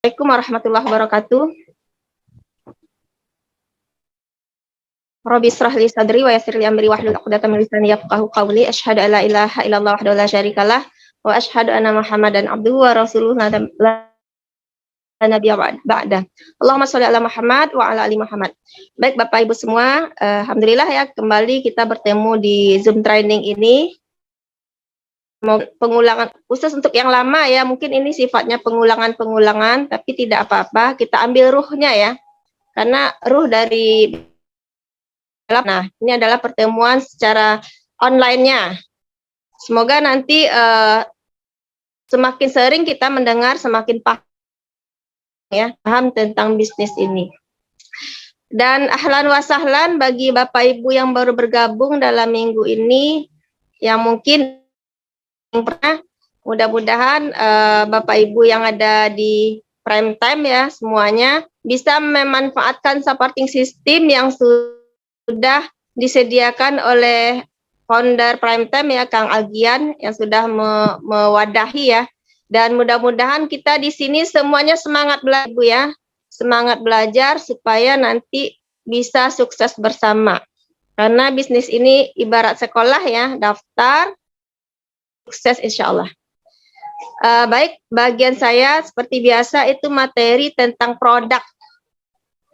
Assalamualaikum warahmatullahi wabarakatuh. Rabbi shrah li sadri wa yassir li amri wahlul 'uqdatam min lisani yafqahu qawli. Asyhadu an la ilaha illallah wahdahu la syarikalah wa asyhadu anna Muhammadan abduhu wa rasuluhu la nabiyya ba'da. Allahumma sholli ala Muhammad wa ala ali Muhammad. Baik Bapak Ibu semua, alhamdulillah ya kembali kita bertemu di Zoom training ini. Pengulangan khusus untuk yang lama ya, mungkin ini sifatnya pengulangan-pengulangan, tapi tidak apa-apa, kita ambil ruhnya ya. Karena ruh dari ini adalah pertemuan secara online-nya. Semoga nanti semakin sering kita mendengar, semakin paham tentang bisnis ini. Dan ahlan wa sahlan bagi Bapak Ibu yang baru bergabung dalam minggu ini, yang mungkin pernah, mudah-mudahan Bapak Ibu yang ada di prime time ya semuanya bisa memanfaatkan supporting system yang sudah disediakan oleh founder prime time ya Kang Algian yang sudah mewadahi ya. Dan mudah-mudahan kita di sini semuanya semangat belajar Bu ya, semangat belajar supaya nanti bisa sukses bersama. Karena bisnis ini ibarat sekolah ya, daftar sukses insya Allah. Baik, bagian saya seperti biasa itu materi tentang produk.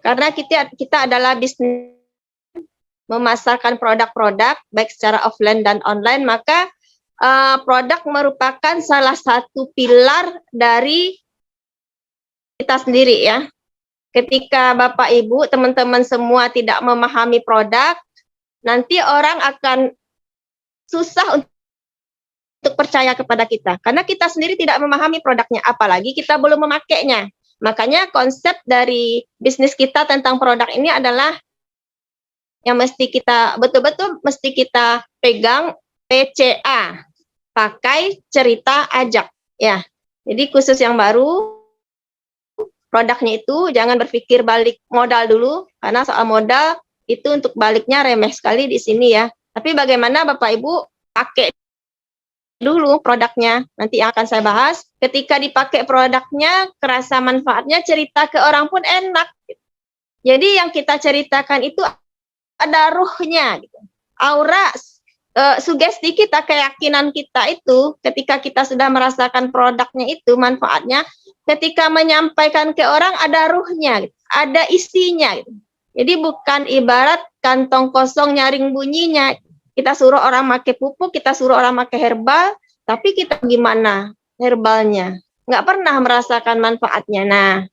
Karena kita adalah bisnis memasarkan produk-produk baik secara offline dan online, maka produk merupakan salah satu pilar dari kita sendiri ya. Ketika Bapak Ibu, teman-teman semua tidak memahami produk, nanti orang akan susah untuk percaya kepada kita, karena kita sendiri tidak memahami produknya, apalagi kita belum memakainya. Makanya konsep dari bisnis kita tentang produk ini adalah yang mesti kita betul-betul mesti kita pegang, PCA, pakai cerita ajak ya. Jadi khusus yang baru produknya itu jangan berpikir balik modal dulu, karena soal modal itu untuk baliknya remeh sekali di sini ya. Tapi bagaimana Bapak Ibu pakai dulu produknya, nanti yang akan saya bahas. Ketika dipakai produknya, kerasa manfaatnya, cerita ke orang pun enak. Jadi yang kita ceritakan itu ada ruhnya, gitu. Aura, sugesti kita, keyakinan kita itu, ketika kita sudah merasakan produknya itu, manfaatnya, ketika menyampaikan ke orang ada ruhnya, gitu. Ada isinya. Gitu. Jadi bukan ibarat kantong kosong nyaring bunyinya. Kita suruh orang pakai pupuk, kita suruh orang pakai herbal, tapi kita gimana herbalnya? Nggak pernah merasakan manfaatnya. Nah,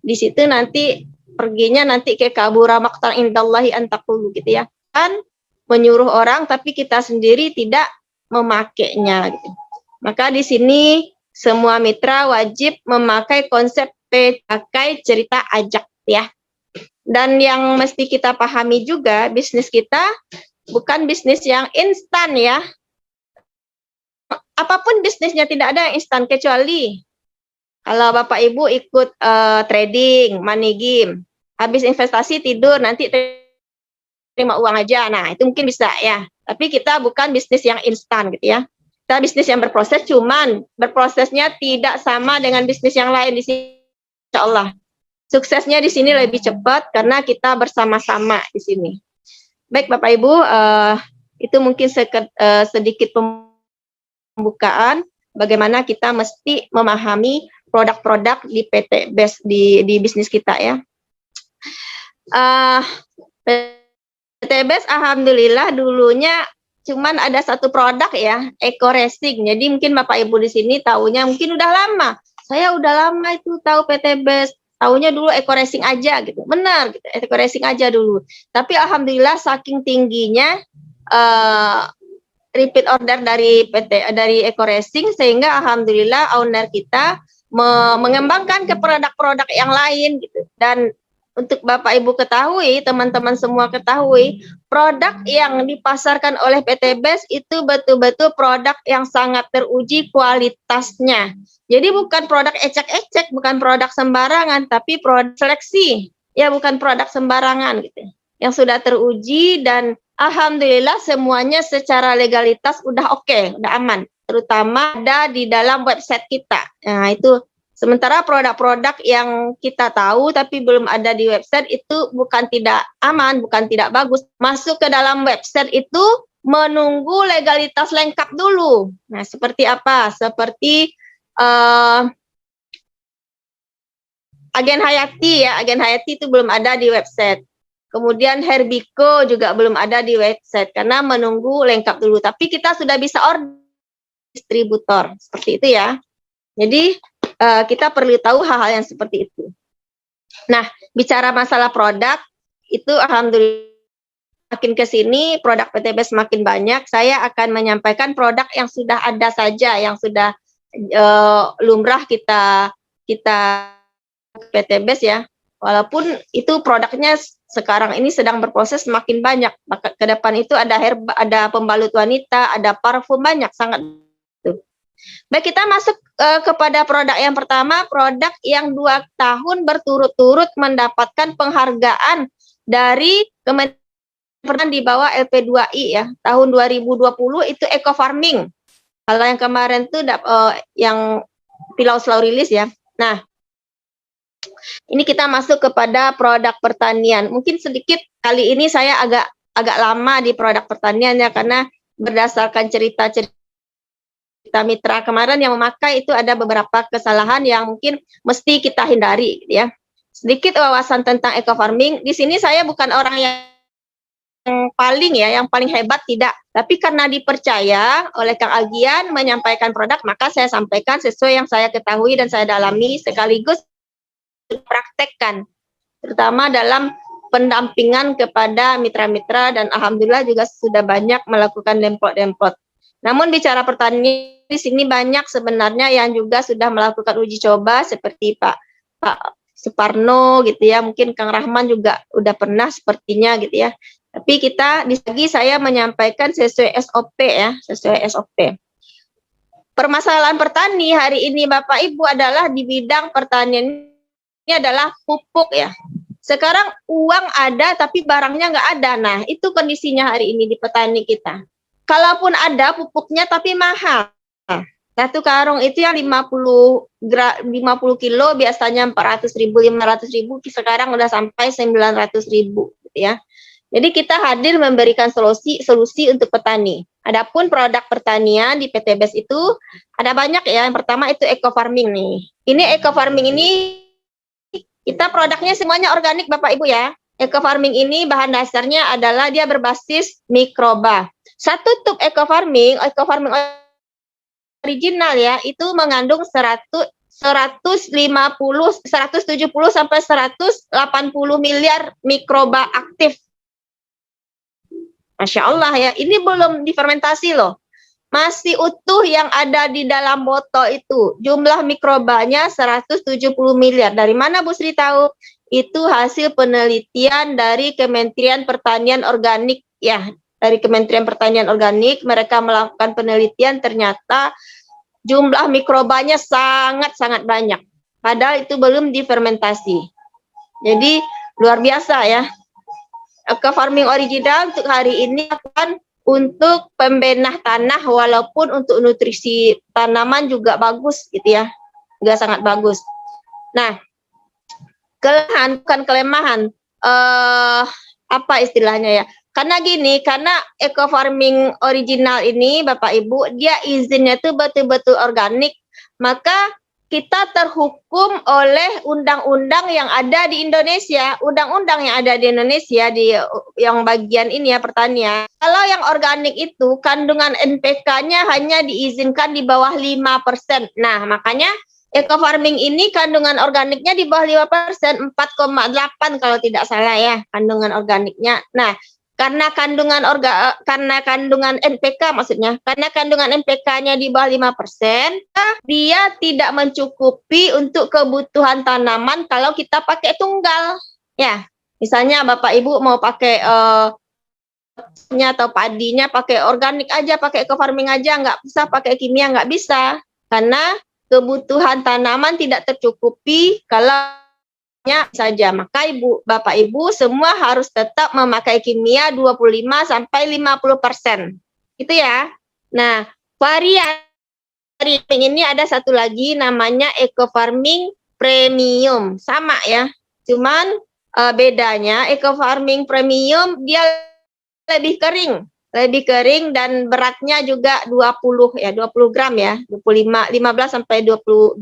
di situ nanti perginya nanti ke kabura maqtan indallahi antaqulu gitu ya. Kan menyuruh orang tapi kita sendiri tidak memakainya gitu. Maka di sini semua mitra wajib memakai konsep pakai cerita ajak ya. Dan yang mesti kita pahami juga, bisnis kita bukan bisnis yang instan ya. Apapun bisnisnya tidak ada yang instan, kecuali kalau Bapak Ibu ikut trading, money game, habis investasi tidur nanti terima uang aja. Nah, itu mungkin bisa ya. Tapi kita bukan bisnis yang instan gitu ya. Kita bisnis yang berproses, cuman berprosesnya tidak sama dengan bisnis yang lain di sini. Insya Allah. Suksesnya di sini lebih cepat karena kita bersama-sama di sini. Baik Bapak Ibu, itu mungkin sedikit pembukaan bagaimana kita mesti memahami produk-produk di PT BES di bisnis kita ya. PT BES alhamdulillah dulunya cuman ada satu produk ya, Eco Racing. Jadi mungkin Bapak Ibu di sini tahunya mungkin udah lama. Saya udah lama itu tahu PT BES. Tahunya dulu Eco Racing aja gitu. Benar gitu, Eco Racing aja dulu. Tapi alhamdulillah saking tingginya repeat order dari Eco Racing sehingga alhamdulillah owner kita mengembangkan ke produk-produk yang lain gitu. Dan untuk Bapak Ibu ketahui, teman-teman semua ketahui, produk yang dipasarkan oleh PT BES itu betul-betul produk yang sangat teruji kualitasnya. Jadi bukan produk ecek-ecek, bukan produk sembarangan, tapi produk seleksi. Ya bukan produk sembarangan gitu. Yang sudah teruji dan alhamdulillah semuanya secara legalitas udah oke, udah aman. Terutama ada di dalam website kita. Nah itu Sementara produk-produk yang kita tahu tapi belum ada di website itu bukan tidak aman, bukan tidak bagus. Masuk ke dalam website itu menunggu legalitas lengkap dulu. Nah, seperti apa? Seperti Agen Hayati ya, Agen Hayati itu belum ada di website. Kemudian Herbiko juga belum ada di website karena menunggu lengkap dulu. Tapi kita sudah bisa order distributor, seperti itu ya. Jadi kita perlu tahu hal-hal yang seperti itu. Nah, bicara masalah produk, itu alhamdulillah makin ke sini produk PTBS makin banyak. Saya akan menyampaikan produk yang sudah ada saja, yang sudah lumrah kita PTBS ya. Walaupun itu produknya sekarang ini sedang berproses makin banyak. Maka ke depan itu ada ada pembalut wanita, ada parfum banyak, sangat. Baik, kita masuk kepada produk yang pertama, produk yang 2 tahun berturut-turut mendapatkan penghargaan dari Kementerian di bawah LP2I ya. Tahun 2020 itu eco farming. Kalau yang kemarin tuh yang Pilau Slow Release ya. Nah, ini kita masuk kepada produk pertanian. Mungkin sedikit kali ini saya agak lama di produk pertanian ya, karena berdasarkan cerita-cerita mitra kemarin yang memakai itu ada beberapa kesalahan yang mungkin mesti kita hindari gitu ya. Sedikit wawasan tentang eco farming. Di sini saya bukan orang yang paling hebat, tidak. Tapi karena dipercaya oleh Kang Agian menyampaikan produk, maka saya sampaikan sesuai yang saya ketahui dan saya dalami, sekaligus praktekkan, terutama dalam pendampingan kepada mitra-mitra, dan alhamdulillah juga sudah banyak melakukan demplot. Namun bicara pertanian di sini banyak sebenarnya yang juga sudah melakukan uji coba, seperti Pak Suparno gitu ya, mungkin Kang Rahman juga udah pernah sepertinya gitu ya. Tapi kita lagi saya menyampaikan sesuai SOP ya, sesuai SOP. Permasalahan petani hari ini Bapak Ibu adalah di bidang pertanian ini adalah pupuk ya. Sekarang uang ada tapi barangnya nggak ada. Nah, itu kondisinya hari ini di petani kita. Kalaupun ada pupuknya tapi mahal. Satu karung itu yang 50 kilo biasanya 400.000, 500.000, sekarang udah sampai 900.000 gitu ya. Jadi kita hadir memberikan solusi untuk petani. Adapun produk pertanian di PTBS itu ada banyak ya. Yang pertama itu eco farming nih. Ini eco farming ini kita produknya semuanya organik Bapak Ibu ya. Eco farming ini bahan dasarnya adalah dia berbasis mikroba. Satu tub eco farming original ya, itu mengandung 170 sampai 180 miliar mikroba aktif. Masya Allah ya, ini belum difermentasi loh. Masih utuh yang ada di dalam botol itu. Jumlah mikrobanya 170 miliar. Dari mana Bu Sri tahu? Itu hasil penelitian dari Kementerian Pertanian Organik ya. Dari Kementerian Pertanian Organik, mereka melakukan penelitian, ternyata jumlah mikrobanya sangat-sangat banyak. Padahal itu belum difermentasi. Jadi luar biasa ya. Eco farming original untuk hari ini akan untuk pembenah tanah, walaupun untuk nutrisi tanaman juga bagus gitu ya, juga sangat bagus. Nah, kelemahan bukan kelemahan, apa istilahnya ya? Karena gini, karena eco farming original ini Bapak Ibu, dia izinnya itu betul-betul organik, maka kita terhukum oleh undang-undang yang ada di Indonesia. Undang-undang yang ada di Indonesia di yang bagian ini ya, pertanian. Kalau yang organik itu kandungan NPK-nya hanya diizinkan di bawah 5%. Nah, makanya eco farming ini kandungan organiknya di bawah 5%, 4,8 kalau tidak salah ya kandungan organiknya. Nah, karena kandungan NPK maksudnya, karena kandungan NPK-nya di bawah 5%, dia tidak mencukupi untuk kebutuhan tanaman kalau kita pakai tunggal. Ya, misalnya Bapak Ibu mau pakai atau padinya pakai organik aja, pakai eco farming aja, nggak bisa pakai kimia, nggak bisa. Karena kebutuhan tanaman tidak tercukupi kalau saja. Maka Bapak Ibu semua harus tetap memakai kimia 25 sampai 50%. Itu ya. Nah, varian ini ada satu lagi namanya eco farming premium, sama ya. Cuman bedanya eco farming premium dia lebih kering dan beratnya juga 20 gram ya, 15 sampai 25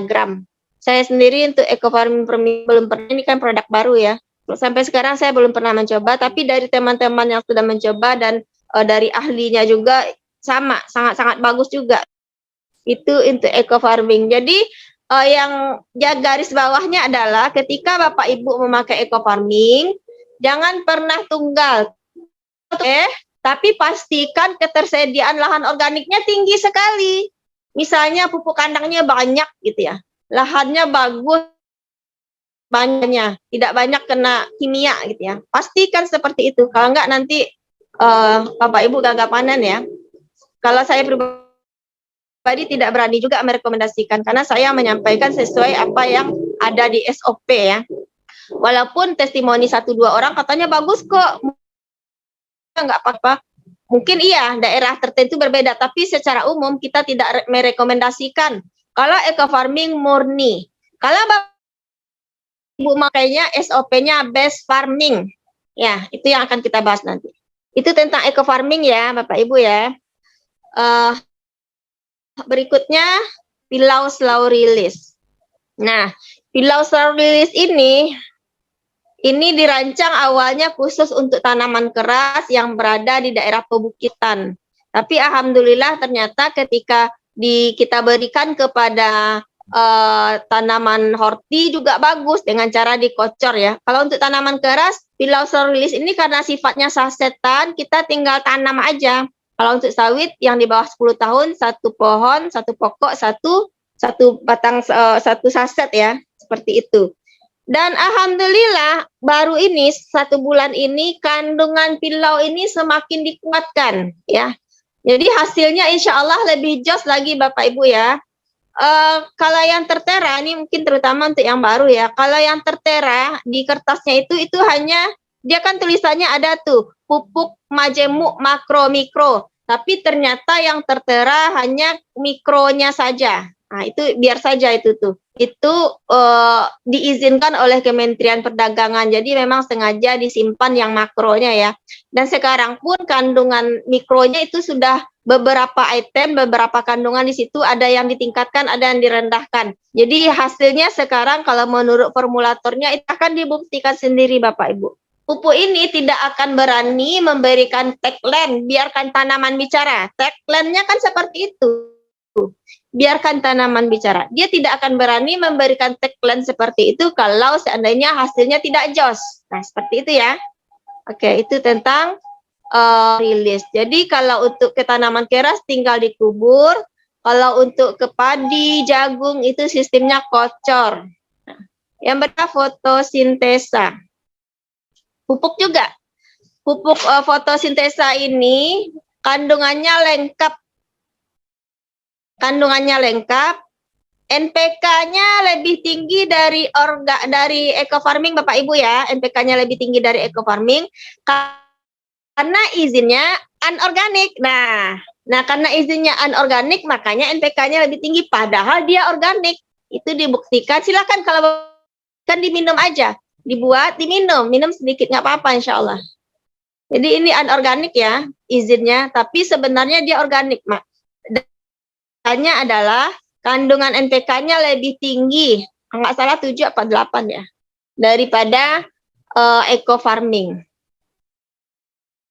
gram. Saya sendiri untuk eco farming premium belum pernah, ini kan produk baru ya. Sampai sekarang saya belum pernah mencoba, tapi dari teman-teman yang sudah mencoba dan dari ahlinya juga sama, sangat-sangat bagus juga. Itu untuk eco farming. Jadi yang garis bawahnya adalah ketika Bapak Ibu memakai eco farming, jangan pernah tunggal. Tapi pastikan ketersediaan lahan organiknya tinggi sekali. Misalnya pupuk kandangnya banyak gitu ya. Lahannya bagus, banyaknya, tidak banyak kena kimia gitu ya. Pastikan seperti itu. Kalau enggak nanti Bapak Ibu gagal panen ya. Kalau saya pribadi tidak berani juga merekomendasikan karena saya menyampaikan sesuai apa yang ada di SOP ya. Walaupun testimoni 1-2 orang katanya bagus kok, nggak apa-apa. Mungkin iya daerah tertentu berbeda, tapi secara umum kita tidak merekomendasikan kalau eco farming murni. Kalau Ibu makanya SOP-nya best farming. Ya, itu yang akan kita bahas nanti. Itu tentang eco farming ya, Bapak Ibu ya. Berikutnya pilau slow release. Nah, pilau slow release ini dirancang awalnya khusus untuk tanaman keras yang berada di daerah pebukitan. Tapi alhamdulillah ternyata ketika kita berikan kepada tanaman horti juga bagus dengan cara dikocor ya. Kalau untuk tanaman keras, pilau slow release ini karena sifatnya sasetan, kita tinggal tanam aja. Kalau untuk sawit yang di bawah 10 tahun, satu pohon, satu pokok, satu batang, satu saset ya, seperti itu. Dan alhamdulillah baru ini 1 bulan ini kandungan pilau ini semakin dikuatkan ya. Jadi hasilnya insya Allah lebih jos lagi Bapak Ibu ya. Kalau yang tertera ini mungkin terutama untuk yang baru ya. Kalau yang tertera di kertasnya itu hanya dia kan tulisannya ada tuh pupuk majemuk makro mikro, tapi ternyata yang tertera hanya mikronya saja. Nah, itu biar saja itu tuh. Itu diizinkan oleh Kementerian Perdagangan. Jadi memang sengaja disimpan yang makronya ya. Dan sekarang pun kandungan mikronya itu sudah beberapa item, beberapa kandungan di situ ada yang ditingkatkan, ada yang direndahkan. Jadi hasilnya sekarang kalau menurut formulatornya itu akan dibuktikan sendiri Bapak Ibu. Pupuk ini tidak akan berani memberikan tagline, biarkan tanaman bicara. Tagline-nya kan seperti itu. Biarkan tanaman bicara. Dia tidak akan berani memberikan tagline seperti itu kalau seandainya hasilnya tidak jos. Nah, seperti itu ya. Oke, itu tentang rilis. Jadi kalau untuk ke tanaman keras tinggal dikubur. Kalau untuk ke padi, jagung itu sistemnya kocor. Nah, yang berikutnya fotosintesa. Pupuk juga. Pupuk fotosintesa ini kandungannya lengkap. NPK-nya lebih tinggi dari eco farming Bapak Ibu ya. NPK-nya lebih tinggi dari eco farming karena izinnya anorganik. Nah, karena izinnya anorganik makanya NPK-nya lebih tinggi padahal dia organik. Itu dibuktikan. Silakan kalau kan diminum aja. Dibuat, minum sedikit nggak apa-apa insya Allah. Jadi ini anorganik ya izinnya, tapi sebenarnya dia organik, Mak. Tanya adalah kandungan NPK-nya lebih tinggi, nggak salah 7 apa 8 ya, daripada eco farming,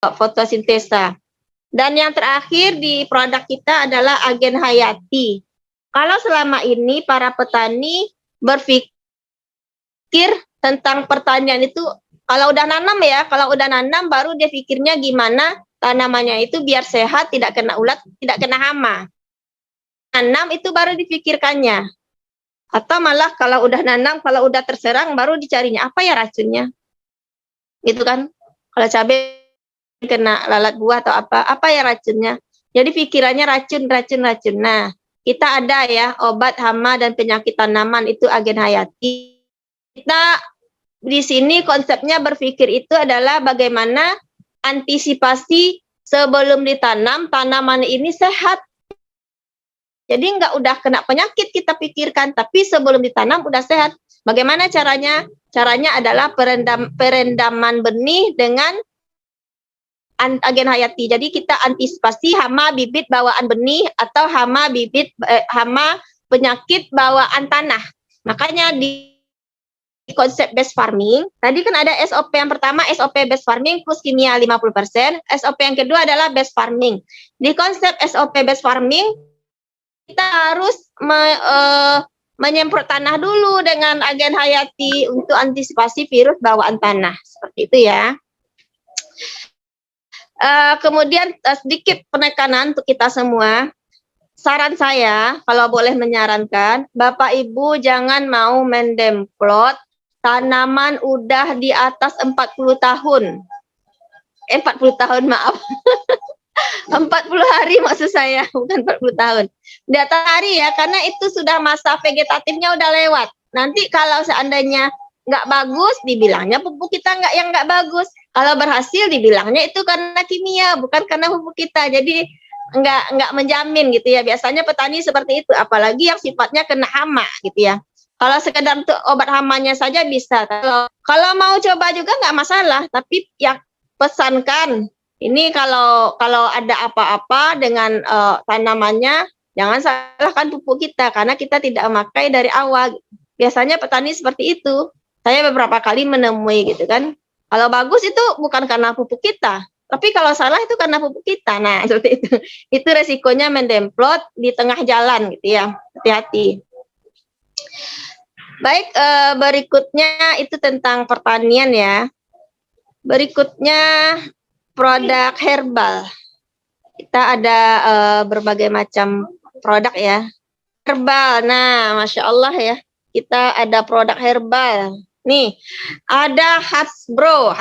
fotosintesa. Dan yang terakhir di produk kita adalah agen hayati. Kalau selama ini para petani berpikir tentang pertanian itu kalau udah nanam baru dia pikirnya gimana tanamannya itu biar sehat, tidak kena ulat, tidak kena hama. Nanam itu baru dipikirkannya. Atau malah kalau udah nanam, kalau udah terserang baru dicarinya apa ya racunnya. Gitu kan. Kalau cabai kena lalat buah atau apa ya racunnya. Jadi pikirannya racun. Nah, kita ada ya obat hama dan penyakit tanaman itu agen hayati. Kita di sini konsepnya berpikir itu adalah bagaimana antisipasi sebelum ditanam tanaman ini sehat. Jadi nggak udah kena penyakit kita pikirkan, tapi sebelum ditanam udah sehat. Bagaimana caranya? Caranya adalah perendaman benih dengan agen hayati. Jadi kita antisipasi hama bibit bawaan benih atau hama penyakit bawaan tanah. Makanya di konsep base farming, tadi kan ada SOP yang pertama, SOP base farming plus kimia 50%, SOP yang kedua adalah base farming. Di konsep SOP base farming, kita harus menyemprot tanah dulu dengan agen hayati untuk antisipasi virus bawaan tanah. Seperti itu ya. Kemudian sedikit penekanan untuk kita semua. Saran saya, kalau boleh menyarankan, Bapak Ibu jangan mau mendemplot tanaman udah di atas 40 tahun. 40 tahun, maaf. 40 hari maksud saya, bukan 40 tahun. Di atas hari ya, karena itu sudah masa vegetatifnya udah lewat. Nanti kalau seandainya nggak bagus, dibilangnya pupuk kita yang nggak bagus. Kalau berhasil, dibilangnya itu karena kimia, bukan karena pupuk kita. Jadi nggak menjamin gitu ya. Biasanya petani seperti itu, apalagi yang sifatnya kena hama gitu ya. Kalau sekedar untuk obat hamanya saja bisa. Kalau mau coba juga nggak masalah, tapi yang pesankan ini kalau ada apa-apa dengan tanamannya, jangan salahkan pupuk kita karena kita tidak memakai dari awal. Biasanya petani seperti itu. Saya beberapa kali menemui gitu kan. Kalau bagus itu bukan karena pupuk kita, tapi kalau salah itu karena pupuk kita. Nah, seperti itu. Itu resikonya mendemplot di tengah jalan gitu ya. Hati-hati. Baik, berikutnya itu tentang pertanian ya. Berikutnya produk herbal. Kita ada berbagai macam produk ya. Herbal, nah Masya Allah ya. Kita ada produk herbal. Nih, ada Hasbro,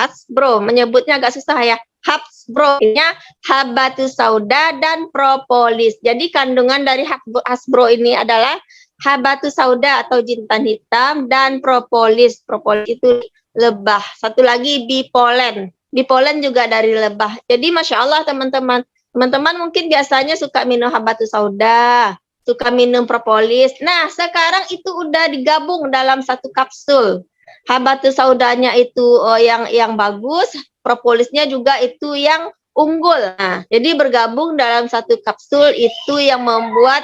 menyebutnya agak susah ya. Hasbro-nya Habatus Sauda dan propolis. Jadi kandungan dari Hasbro ini adalah Habatus Sauda atau jintan hitam dan propolis. Propolis itu lebah. Satu lagi bipolen. Bipolen juga dari lebah. Jadi Masya Allah teman-teman. Teman-teman mungkin biasanya suka minum Habatus Sauda, suka minum propolis. Nah, sekarang itu udah digabung dalam satu kapsul. Habatus Saudanya itu yang bagus, propolisnya juga itu yang unggul. Nah, jadi bergabung dalam satu kapsul itu yang membuat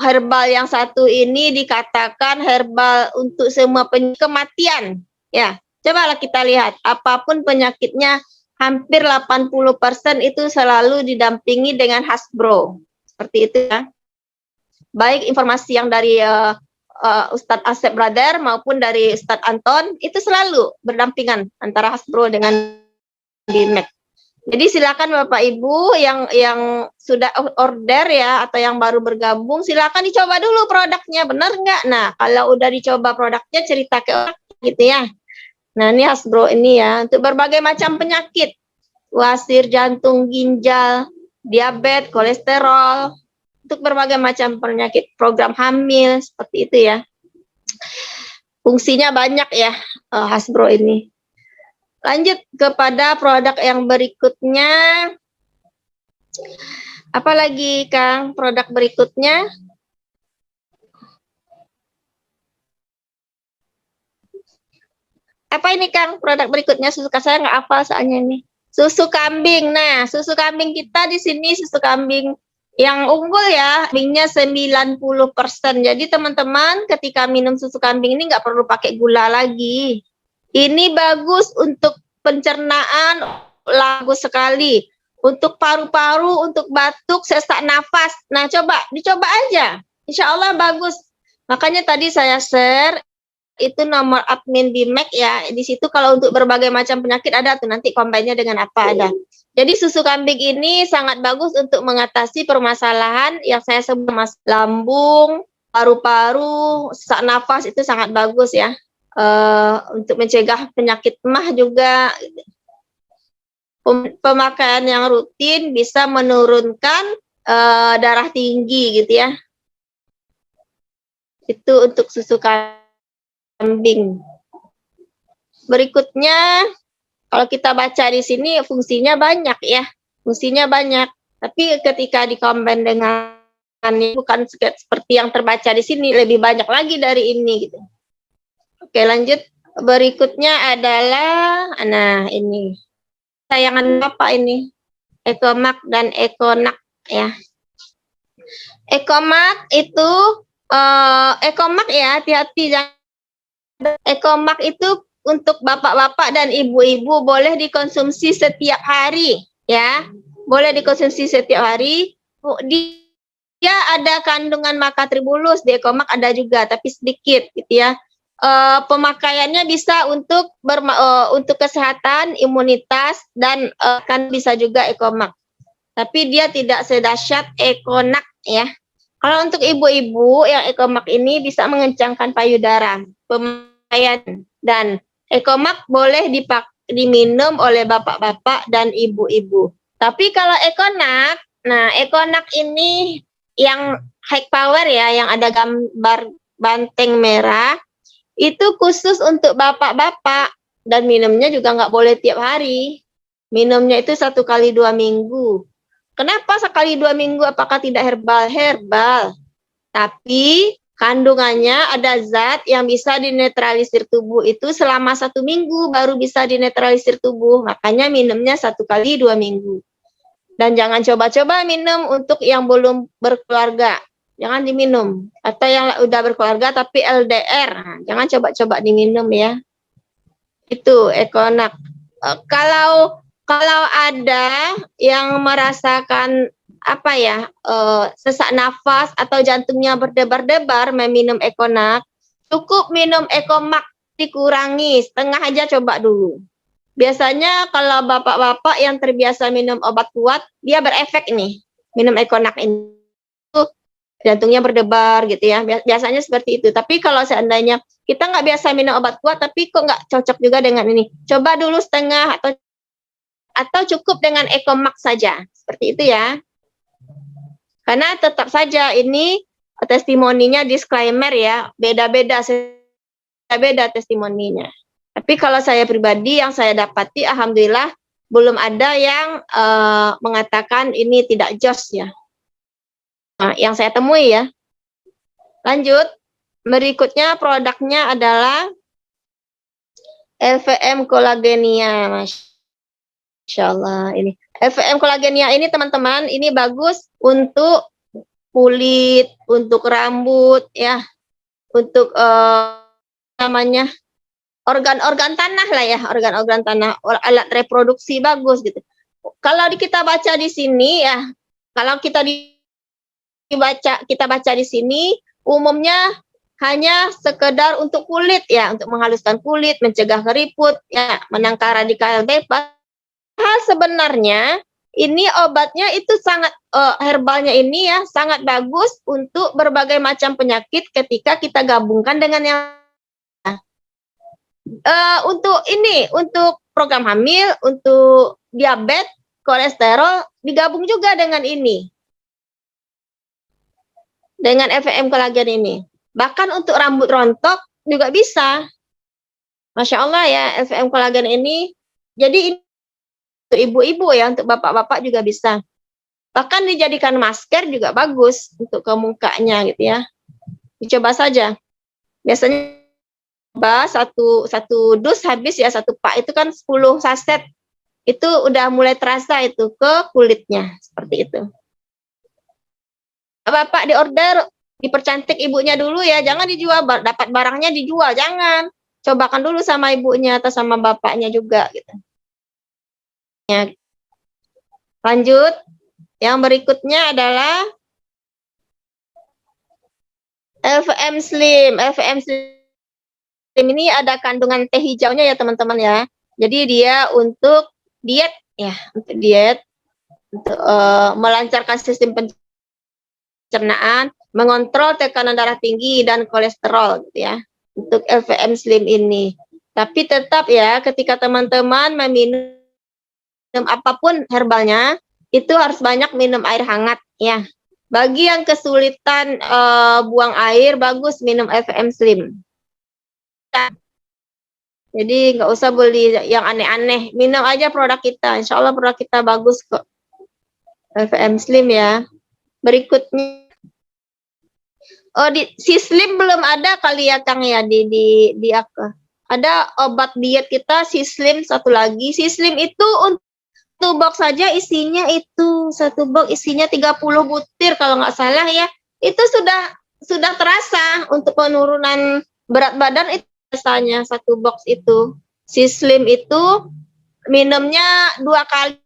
herbal yang satu ini dikatakan herbal untuk semua kematian. Ya, cobalah kita lihat, apapun penyakitnya, hampir 80% itu selalu didampingi dengan Hasbro. Seperti itu ya. Baik informasi yang dari Ustadz Asep Brother maupun dari Ustadz Anton, itu selalu berdampingan antara Hasbro dengan Bimek. Jadi silakan Bapak Ibu yang sudah order ya atau yang baru bergabung, silakan dicoba dulu produknya, benar nggak? Nah, kalau udah dicoba produknya, cerita ke orang gitu ya. Nah, ini Hasbro ini ya, untuk berbagai macam penyakit, wasir, jantung, ginjal, diabetes, kolesterol, untuk berbagai macam penyakit, program hamil, seperti itu ya. Fungsinya banyak ya, Hasbro ini. Lanjut kepada produk yang berikutnya. Apalagi Kang, produk berikutnya? Apa ini Kang produk berikutnya? Susu saya nggak hafal soalnya ini. Susu kambing. Nah, susu kambing kita di sini susu kambing yang unggul ya, kambingnya 90%. Jadi teman-teman ketika minum susu kambing ini nggak perlu pakai gula lagi. Ini bagus untuk pencernaan, bagus sekali. Untuk paru-paru, untuk batuk, sesak nafas. Nah, dicoba aja. Insya Allah bagus. Makanya tadi saya share itu nomor admin Bimek ya. Di situ kalau untuk berbagai macam penyakit ada tuh, nanti kombinnya dengan apa ada. Jadi susu kambing ini sangat bagus untuk mengatasi permasalahan yang saya sebut lambung, paru-paru, sesak nafas, itu sangat bagus ya. Untuk mencegah penyakit emah juga. Pemakaian yang rutin bisa menurunkan darah tinggi gitu ya. Itu untuk susu kambing. Berikutnya, kalau kita baca di sini fungsinya banyak ya. Fungsinya banyak. Tapi ketika dikombin dengan ini bukan seperti yang terbaca di sini, lebih banyak lagi dari ini gitu. Oke, lanjut. Berikutnya adalah, nah ini sayangan Bapak ini, Ekomak dan Ekonak ya. Ekomak itu Ekomak ya, hati-hati. Ekomak itu untuk bapak-bapak dan ibu-ibu boleh dikonsumsi setiap hari ya. Boleh dikonsumsi setiap hari. Dia ada kandungan makatribulus, di Ekomak ada juga tapi sedikit gitu ya. Pemakaiannya bisa untuk kesehatan, imunitas, dan kan bisa juga Ekomak. Tapi dia tidak sedahsyat Ekonak ya. Kalau untuk ibu-ibu yang Ekomak ini bisa mengencangkan payudara, pemakaian, dan Ekomak boleh diminum oleh bapak-bapak dan ibu-ibu. Tapi kalau Ekonak, nah Ekonak ini yang high power ya, yang ada gambar banteng merah, itu khusus untuk bapak-bapak dan minumnya juga nggak boleh tiap hari. Minumnya itu 1 kali 2 minggu. Kenapa sekali 2 minggu? Apakah tidak herbal? Herbal. Tapi kandungannya ada zat yang bisa dinetralisir tubuh itu selama 1 minggu baru bisa dinetralisir tubuh. Makanya minumnya 1 kali 2 minggu. Dan jangan coba-coba minum untuk yang belum berkeluarga. Jangan diminum. Atau yang udah berkeluarga tapi LDR. Nah, jangan coba-coba diminum ya. Itu Ekonak. Kalau ada yang merasakan apa ya, sesak nafas atau jantungnya berdebar-debar meminum Ekonak, cukup minum Ekomak dikurangi setengah aja, coba dulu. Biasanya kalau bapak-bapak yang terbiasa minum obat kuat, dia berefek nih, minum Ekonak ini. Jantungnya berdebar gitu ya, biasanya seperti itu. Tapi kalau seandainya kita nggak biasa minum obat kuat, tapi kok nggak cocok juga dengan ini, coba dulu setengah atau cukup dengan Ekomak saja, seperti itu ya. Karena tetap saja ini testimoninya disclaimer ya, beda-beda testimoninya. Tapi kalau saya pribadi yang saya dapati, alhamdulillah belum ada yang mengatakan ini tidak jos ya. Nah, yang saya temui ya. Lanjut, berikutnya produknya adalah LVM Kolagenia, Masya Allah ini. LVM Kolagenia ini teman-teman, ini bagus untuk kulit, untuk rambut ya, untuk namanya organ-organ tanah lah ya, organ-organ tanah, alat reproduksi bagus gitu. Kalau kita baca di sini ya, kalau kita baca di sini umumnya hanya sekedar untuk kulit ya, untuk menghaluskan kulit, mencegah keriput ya, menangkal radikal bebas. Sebenarnya ini obatnya itu sangat herbalnya ini ya sangat bagus untuk berbagai macam penyakit ketika kita gabungkan dengan yang untuk program hamil, untuk diabetes, kolesterol digabung juga dengan ini. Dengan FVM kolagen ini. Bahkan untuk rambut rontok juga bisa. Masya Allah ya, FVM kolagen ini. Jadi ini untuk ibu-ibu ya, untuk bapak-bapak juga bisa. Bahkan dijadikan masker juga bagus untuk ke mukanya gitu ya. Dicoba saja. Biasanya satu dus habis ya, 1 pak itu kan 10 saset. Itu udah mulai terasa itu ke kulitnya, seperti itu. Bapak diorder, dipercantik ibunya dulu ya, jangan dijual, dapat barangnya dijual, jangan. Cobakan dulu sama ibunya atau sama bapaknya juga gitu. Ya. Lanjut, yang berikutnya adalah LVM Slim. LVM Slim ini ada kandungan teh hijaunya ya teman-teman ya. Jadi dia untuk diet ya, untuk diet, untuk melancarkan sistem pencernaan, mengontrol tekanan darah tinggi dan kolesterol gitu ya. Untuk LVM Slim ini. Tapi tetap ya, ketika teman-teman meminum apapun herbalnya, itu harus banyak minum air hangat ya. Bagi yang kesulitan buang air, bagus minum LVM Slim. Jadi nggak usah beli yang aneh-aneh, minum aja produk kita. Insya Allah produk kita bagus kok. LVM Slim ya. Berikutnya, oh di si Slim belum ada kali ya Kang ya di aku. Ada obat diet kita si Slim satu lagi. Si Slim itu untuk satu box saja isinya itu satu box isinya 30 butir kalau nggak salah ya. Itu sudah terasa untuk penurunan berat badan itu rasanya satu box itu. Si Slim itu minumnya 2 kali.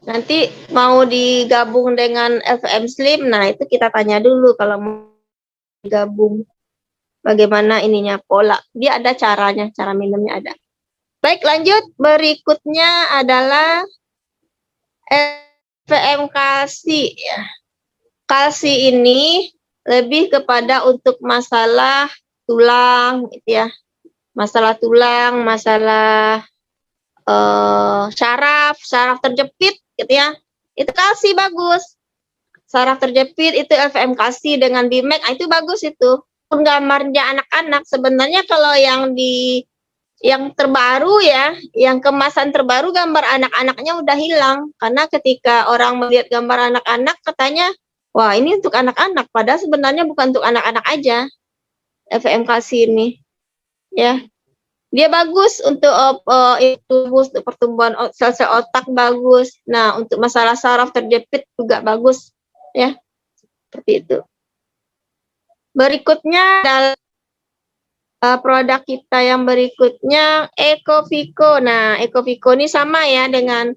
Nanti mau digabung dengan LVM Slim, nah itu kita tanya dulu kalau mau digabung. Bagaimana ininya pola. Dia ada caranya, cara minumnya ada. Baik, lanjut. Berikutnya adalah LVM kalsi. Kalsi ini lebih kepada untuk masalah tulang, gitu ya. Masalah tulang, masalah syaraf terjepit, gitu ya. Itu kalsi bagus. Saraf terjepit itu LVM kalsi dengan Bimek, itu bagus itu. Gambarnya anak-anak sebenarnya kalau yang terbaru ya, yang kemasan terbaru gambar anak-anaknya udah hilang karena ketika orang melihat gambar anak-anak katanya, wah ini untuk anak-anak, padahal sebenarnya bukan untuk anak-anak aja. LVM kalsi ini, ya, dia bagus untuk itu untuk pertumbuhan sel-sel otak bagus. Nah untuk masalah saraf terjepit juga bagus, ya, seperti itu. Berikutnya adalah produk kita yang berikutnya Ecovico. Nah, Ecovico ini sama ya dengan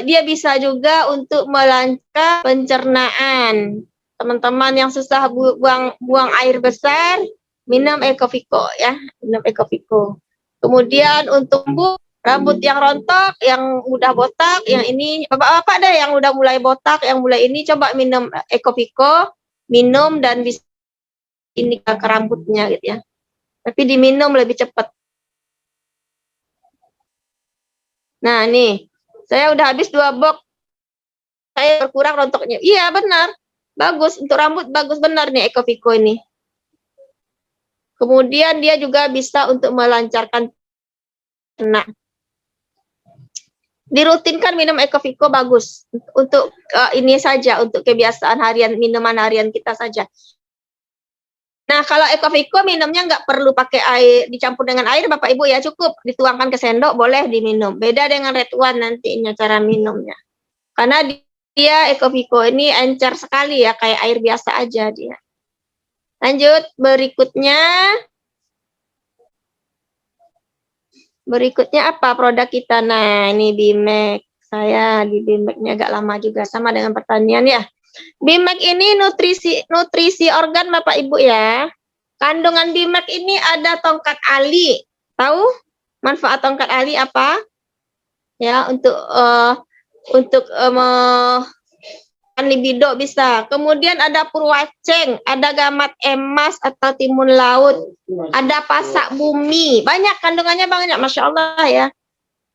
dia bisa juga untuk melancarkan pencernaan. Teman-teman yang susah buang air besar, minum Ecovico ya, minum Ecovico. Kemudian untuk rambut yang rontok, yang udah botak, yang ini bapak-bapak deh yang udah mulai botak, yang mulai ini coba minum Ecovico, minum dan bisa ini ke rambutnya gitu ya. Tapi diminum lebih cepat. Nah, nih. Saya udah habis 2 box. Saya berkurang rontoknya. Iya, benar. Bagus untuk rambut, bagus benar nih Ecovico ini. Kemudian dia juga bisa untuk melancarkan nah. Dirutinkan minum Ecovico bagus. Untuk ini saja, untuk kebiasaan harian, minuman harian kita saja. Nah, kalau Ecovico minumnya nggak perlu pakai air, dicampur dengan air, Bapak Ibu ya, cukup dituangkan ke sendok, boleh diminum. Beda dengan Red One nantinya cara minumnya. Karena dia Ecovico ini encer sekali ya, kayak air biasa aja dia. Lanjut, berikutnya. Berikutnya apa produk kita? Nah, ini Bimek. Saya di Bimeknya agak lama juga, sama dengan pertanian ya. Bimek ini nutrisi organ Bapak Ibu ya. Kandungan Bimek ini ada tongkat ali. Tahu manfaat tongkat ali apa? Ya, untuk libido bisa. Kemudian ada purwaceng, ada gamat emas atau timun laut, ada pasak bumi. Banyak kandungannya, banyak, Masya Allah ya.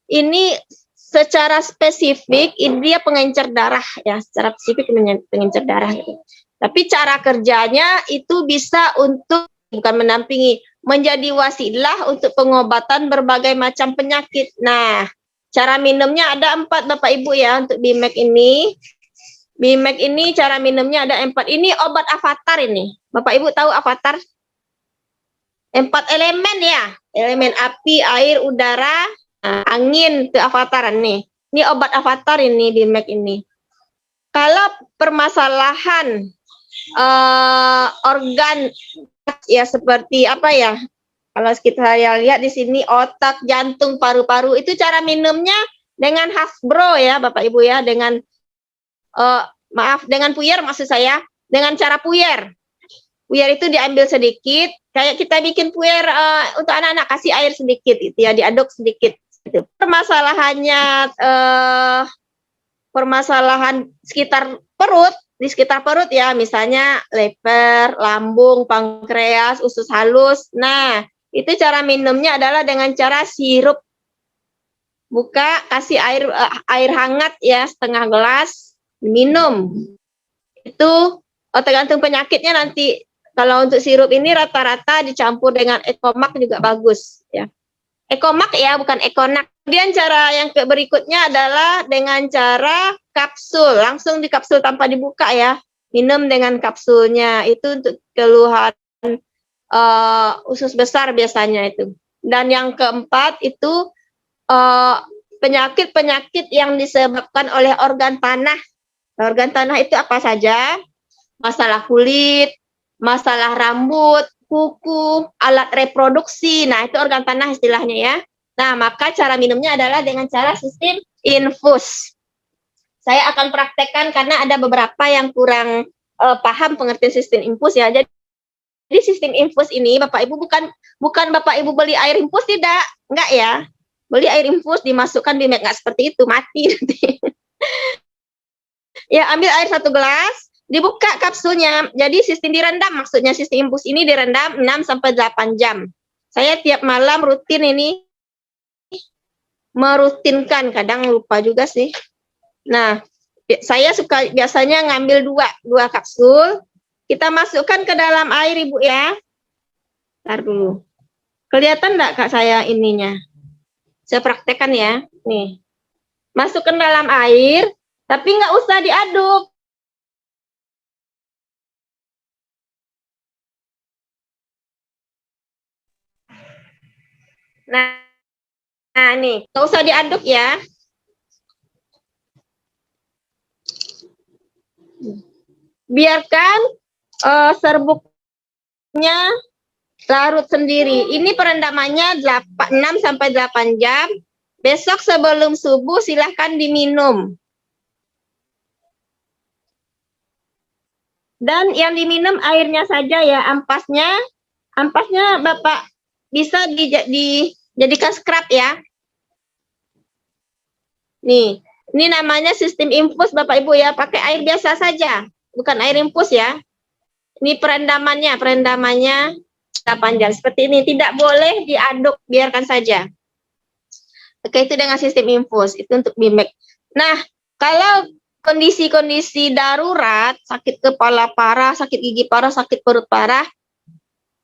Ini secara spesifik dia pengencer darah ya, secara spesifik pengencer darah gitu. Tapi cara kerjanya itu bisa untuk bukan menampingi, menjadi wasilah untuk pengobatan berbagai macam penyakit. Nah, cara minumnya ada 4 Bapak Ibu ya untuk Bimek ini. Bimek ini cara minumnya ada 4. Ini obat avatar ini. Bapak Ibu tahu avatar? 4 elemen ya. Elemen api, air, udara, angin itu avataran nih. Ini obat avatar ini Bimek ini. Kalau permasalahan organ ya seperti apa ya? Kalau kita lihat di sini otak, jantung, paru-paru itu cara minumnya dengan Hasbro ya Bapak Ibu ya, dengan maaf dengan puyer maksud saya, dengan cara puyer. Puyer itu diambil sedikit, kayak kita bikin puyer untuk anak-anak, kasih air sedikit itu ya, diaduk sedikit. Itu. Permasalahan sekitar perut, di sekitar perut ya, misalnya lever, lambung, pankreas, usus halus. Nah, itu cara minumnya adalah dengan cara sirup. Buka, kasih air hangat ya, setengah gelas, minum. Itu tergantung penyakitnya nanti Kalau untuk sirup ini rata-rata dicampur dengan Ecomax juga bagus ya. Ecomax ya, bukan Econax. Kemudian cara yang berikutnya adalah dengan cara kapsul, langsung di kapsul tanpa dibuka ya. Minum dengan kapsulnya, itu untuk keluhan usus besar biasanya itu. Dan yang keempat itu penyakit-penyakit yang disebabkan oleh organ tanah. Organ tanah itu apa saja? Masalah kulit, masalah rambut, kuku, alat reproduksi. Nah, itu organ tanah istilahnya ya. Nah, maka cara minumnya adalah dengan cara sistem infus. Saya akan praktekkan karena ada beberapa yang kurang paham pengertian sistem infus ya. Jadi sistem infus ini Bapak Ibu bukan Bapak Ibu beli air infus, tidak, enggak ya. Beli air infus dimasukkan di enggak seperti itu, mati nanti. Ya, ambil air 1 gelas, dibuka kapsulnya. Jadi sistem direndam, maksudnya sistem infus ini direndam 6 sampai 8 jam. Saya tiap malam rutin ini merutinkan, kadang lupa juga sih. Nah, saya suka biasanya ngambil dua kapsul, kita masukkan ke dalam air Ibu ya. Ntar dulu. Kelihatan enggak Kak saya ininya? Saya praktekkan ya. Nih. Masukkan dalam air, tapi nggak usah diaduk. Nah nih, nggak usah diaduk ya. Biarkan serbuknya larut sendiri. Ini perendamannya 6 sampai 8 jam. Besok sebelum subuh silahkan diminum. Dan yang diminum airnya saja ya, ampasnya Bapak bisa dijadikan scrub ya. Nih, ini namanya sistem infus Bapak Ibu ya, pakai air biasa saja, bukan air infus ya. Ini perendamannya 8 jam seperti ini, tidak boleh diaduk, biarkan saja. Oke, itu dengan sistem infus, itu untuk BIMEK. Nah, kalau kondisi-kondisi darurat, sakit kepala parah, sakit gigi parah, sakit perut parah,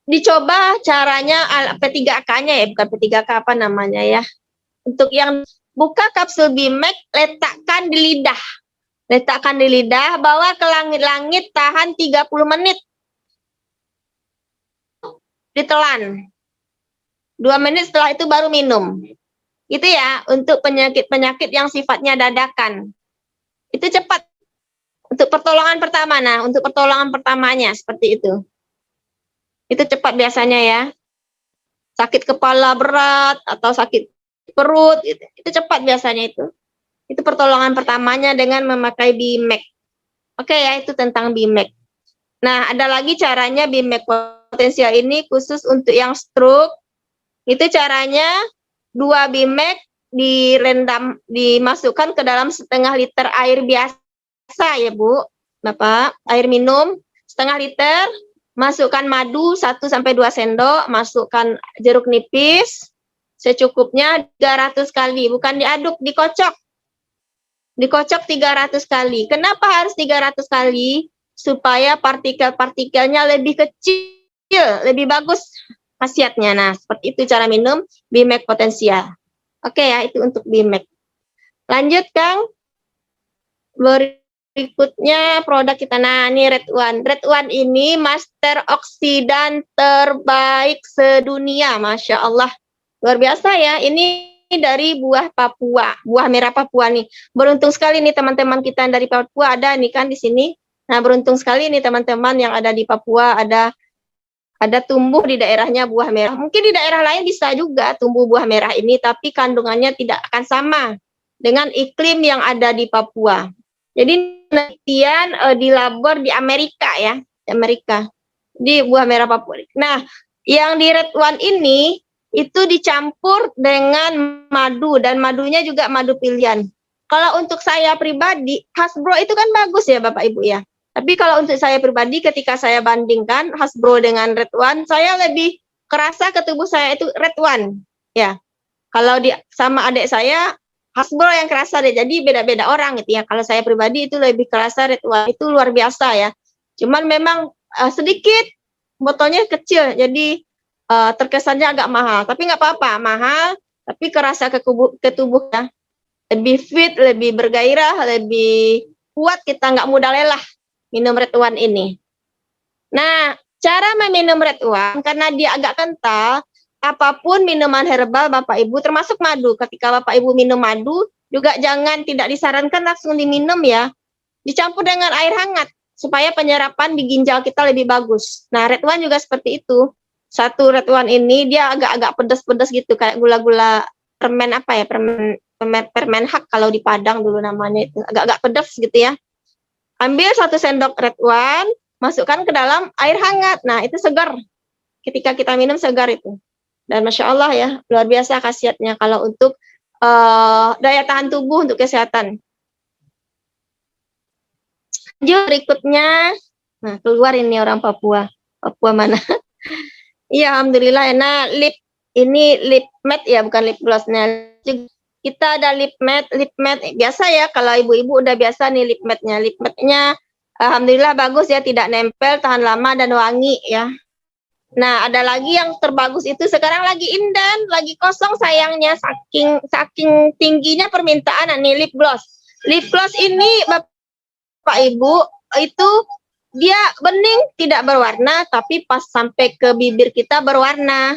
dicoba caranya P3K-nya ya, bukan P3K apa namanya ya. Untuk yang buka kapsul BIMEK, letakkan di lidah. Letakkan di lidah, bawa ke langit-langit, tahan 30 menit. Ditelan. 2 menit setelah itu baru minum. Itu ya, untuk penyakit-penyakit yang sifatnya dadakan. Itu cepat. Untuk pertolongan pertama, nah, untuk pertolongan pertamanya, seperti itu. Itu cepat biasanya ya. Sakit kepala berat, atau sakit perut, itu cepat biasanya itu. Itu pertolongan pertamanya dengan memakai BIMEK. Oke ya, itu tentang BIMEK. Nah, ada lagi caranya BIMEK potensial ini khusus untuk yang stroke. Itu caranya 2 BIMEK direndam, dimasukkan ke dalam setengah liter air biasa ya Bu, Bapak. Air minum setengah liter, masukkan madu 1 sampai 2 sendok, masukkan jeruk nipis secukupnya 300 kali, bukan diaduk, dikocok. Dikocok 300 kali. Kenapa harus 300 kali? Supaya partikel-partikelnya lebih kecil, lebih bagus khasiatnya. Nah, seperti itu cara minum BIMEK potensial. Oke ya, itu untuk BIMEK. Lanjut, Kang. Berikutnya produk kita. Nah, ini Red One. Red One ini master oksidan terbaik sedunia. Masya Allah. Luar biasa ya. Ini dari buah Papua. Buah merah Papua nih. Beruntung sekali nih teman-teman kita yang dari Papua ada nih kan di sini. Nah, beruntung sekali nih teman-teman yang ada di Papua, ada tumbuh di daerahnya buah merah. Mungkin di daerah lain bisa juga tumbuh buah merah ini, tapi kandungannya tidak akan sama dengan iklim yang ada di Papua. Jadi penelitian di labor di Amerika ya, di Amerika, di buah merah Papua. Nah, yang di Red One ini itu dicampur dengan madu, dan madunya juga madu pilihan. Kalau untuk saya pribadi, Hasbro itu kan bagus ya Bapak Ibu ya. Tapi kalau untuk saya pribadi, ketika saya bandingkan Hasbro dengan Red One, saya lebih kerasa ke tubuh saya itu Red One. Ya, kalau sama adik saya, Hasbro yang kerasa deh. Jadi beda-beda orang gitu ya. Kalau saya pribadi itu lebih kerasa Red One, itu luar biasa ya. Cuman memang sedikit botolnya kecil, jadi terkesannya agak mahal. Tapi nggak apa-apa, mahal, tapi kerasa ke tubuh ya. Lebih fit, lebih bergairah, lebih kuat, kita nggak mudah lelah minum Red One ini. Nah, cara meminum Red One, karena dia agak kental, apapun minuman herbal Bapak Ibu, termasuk madu, ketika Bapak Ibu minum madu, juga tidak disarankan langsung diminum ya. Dicampur dengan air hangat, supaya penyerapan di ginjal kita lebih bagus. Nah, Red One juga seperti itu. Satu Red One ini, dia agak-agak pedas-pedas gitu, kayak gula-gula permen apa ya, permen hak kalau di Padang dulu namanya itu, agak-agak pedas gitu ya. Ambil 1 sendok Red One, masukkan ke dalam air hangat. Nah, itu segar. Ketika kita minum segar itu. Dan Masya Allah ya, luar biasa khasiatnya kalau untuk daya tahan tubuh untuk kesehatan. Lanjut berikutnya. Nah, keluar ini orang Papua. Papua mana? Iya, alhamdulillah enak. Ini lip matte ya, bukan lip glossnya. Kita ada lip matte biasa ya, kalau ibu-ibu udah biasa nih lip matte-nya. Lip matte-nya alhamdulillah bagus ya, tidak nempel, tahan lama dan wangi ya. Nah, ada lagi yang terbagus itu sekarang lagi indan, lagi kosong sayangnya, saking tingginya permintaan nih lip gloss. Lip gloss ini Bapak Ibu itu dia bening tidak berwarna, tapi pas sampai ke bibir kita berwarna.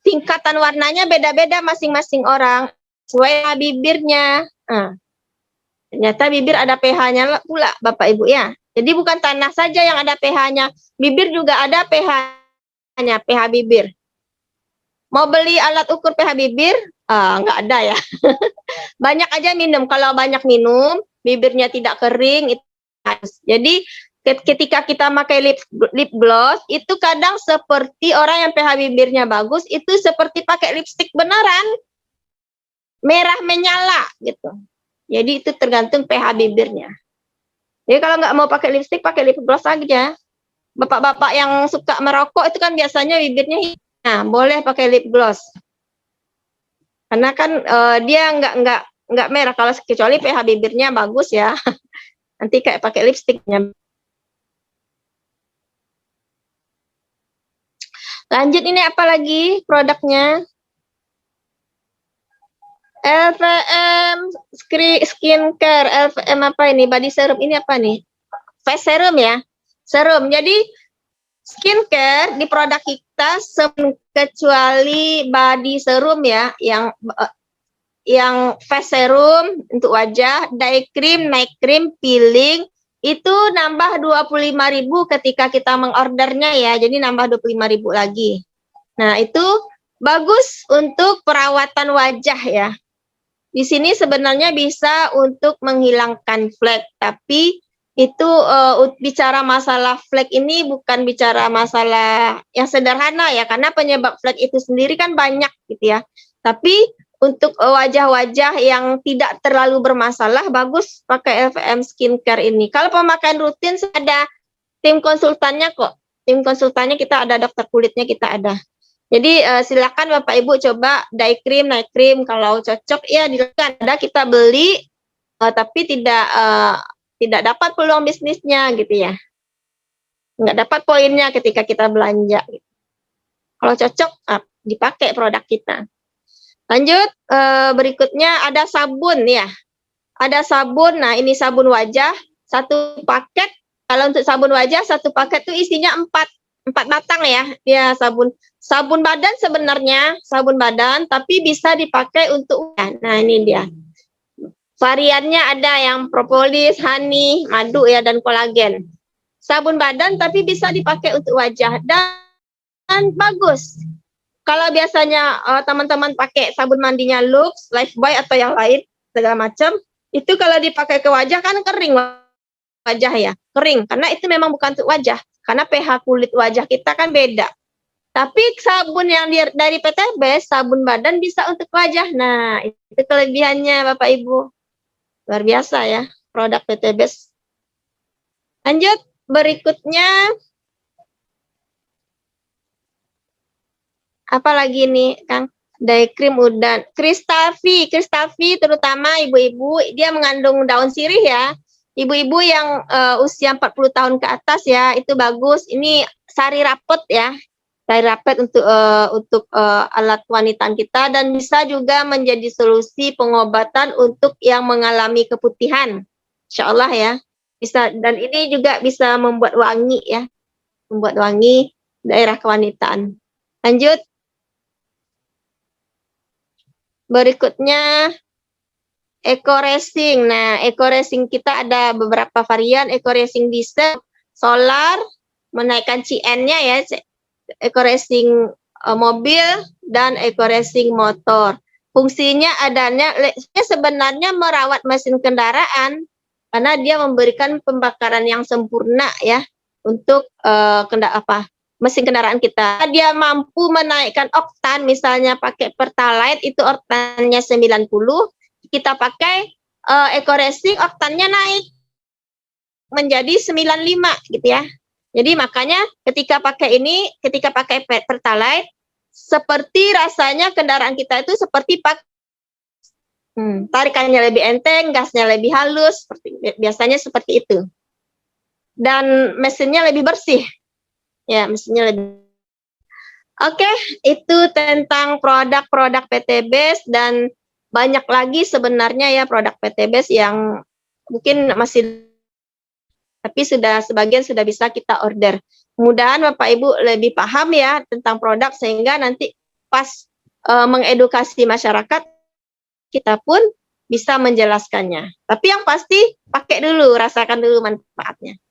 Tingkatan warnanya beda-beda masing-masing orang sesuai bibirnya. Nah, ternyata bibir ada pH-nya pula Bapak Ibu ya. Jadi bukan tanah saja yang ada pH-nya, bibir juga ada pH-nya, pH bibir. Mau beli alat ukur pH bibir? Nggak ada ya. Banyak aja minum. Kalau banyak minum, bibirnya tidak kering, itu harus. Jadi ketika kita pakai lip gloss, itu kadang seperti orang yang pH bibirnya bagus, itu seperti pakai lipstik beneran. Merah menyala gitu. Jadi itu tergantung pH bibirnya. Jadi kalau nggak mau pakai lipstik, pakai lip gloss aja. Bapak-bapak yang suka merokok itu kan biasanya bibirnya hitam. Nah, boleh pakai lip gloss. Karena kan dia nggak merah kalau kecuali pH bibirnya bagus ya. Nanti kayak pakai lipstiknya. Lanjut, ini apa lagi produknya? LVM Skincare, LVM apa ini? Body serum, ini apa nih? Face serum ya? Serum. Jadi skincare di produk kita kecuali body serum ya, yang face serum untuk wajah, day cream, night cream, peeling, itu nambah 25.000 ketika kita mengordernya ya, jadi nambah 25.000 lagi. Nah, itu bagus untuk perawatan wajah ya. Di sini sebenarnya bisa untuk menghilangkan flek, tapi itu bicara masalah flek ini bukan bicara masalah yang sederhana ya, karena penyebab flek itu sendiri kan banyak gitu ya. Tapi untuk wajah-wajah yang tidak terlalu bermasalah, bagus pakai LVM Skincare ini. Kalau pemakaian rutin, ada tim konsultannya kok. Tim konsultannya kita ada, dokter kulitnya kita ada. Jadi silakan Bapak Ibu coba day cream, night cream. Kalau cocok ya dilakukan. Ada kita beli, tapi tidak dapat peluang bisnisnya gitu ya. Nggak dapat poinnya ketika kita belanja. Kalau cocok, dipakai produk kita. Lanjut, berikutnya ada sabun ya. Ada sabun, nah ini sabun wajah, 1 paket. Kalau untuk sabun wajah, 1 paket itu isinya 4 batang ya. Ya, sabun badan sebenarnya, sabun badan, tapi bisa dipakai untuk, nah ini dia. Variannya ada yang propolis, honey, madu ya, dan kolagen. Sabun badan tapi bisa dipakai untuk wajah dan bagus. Kalau biasanya teman-teman pakai sabun mandinya Lux, Lifebuoy atau yang lain segala macam, itu kalau dipakai ke wajah kan kering wajah ya, kering. Karena itu memang bukan untuk wajah, karena pH kulit wajah kita kan beda. Tapi sabun yang dari PTBest, sabun badan bisa untuk wajah. Nah, itu kelebihannya Bapak Ibu. Luar biasa ya, produk PTBest. Lanjut, berikutnya apa lagi nih, Kang? Day cream udah. Crystal V terutama ibu-ibu, dia mengandung daun sirih ya. Ibu-ibu yang usia 40 tahun ke atas ya, itu bagus. Ini sari rapet ya, sari rapet untuk alat wanitaan kita, dan bisa juga menjadi solusi pengobatan untuk yang mengalami keputihan, insyaallah ya. Bisa, dan ini juga bisa membuat wangi ya, membuat wangi daerah kewanitaan. Lanjut. Berikutnya eco racing. Nah, eco racing kita ada beberapa varian. Eco racing diesel, solar, menaikkan CN-nya ya, eco racing mobil, dan eco racing motor. Fungsinya adanya sebenarnya merawat mesin kendaraan, karena dia memberikan pembakaran yang sempurna ya untuk mesin kendaraan kita. Dia mampu menaikkan oktan, misalnya pakai Pertalite itu oktannya 90, kita pakai eco racing oktannya naik menjadi 95 gitu ya. Jadi makanya ketika pakai Pertalite, seperti rasanya kendaraan kita itu seperti tarikannya lebih enteng, gasnya lebih halus, biasanya seperti itu. Dan mesinnya lebih bersih. Ya, mesinnya lebih. Oke, itu tentang produk-produk PTBS, dan banyak lagi sebenarnya ya produk PTBS yang mungkin masih, tapi sebagian sudah bisa kita order. Mudah-mudahan Bapak Ibu lebih paham ya tentang produk, sehingga nanti pas mengedukasi masyarakat, kita pun bisa menjelaskannya. Tapi yang pasti pakai dulu, rasakan dulu manfaatnya.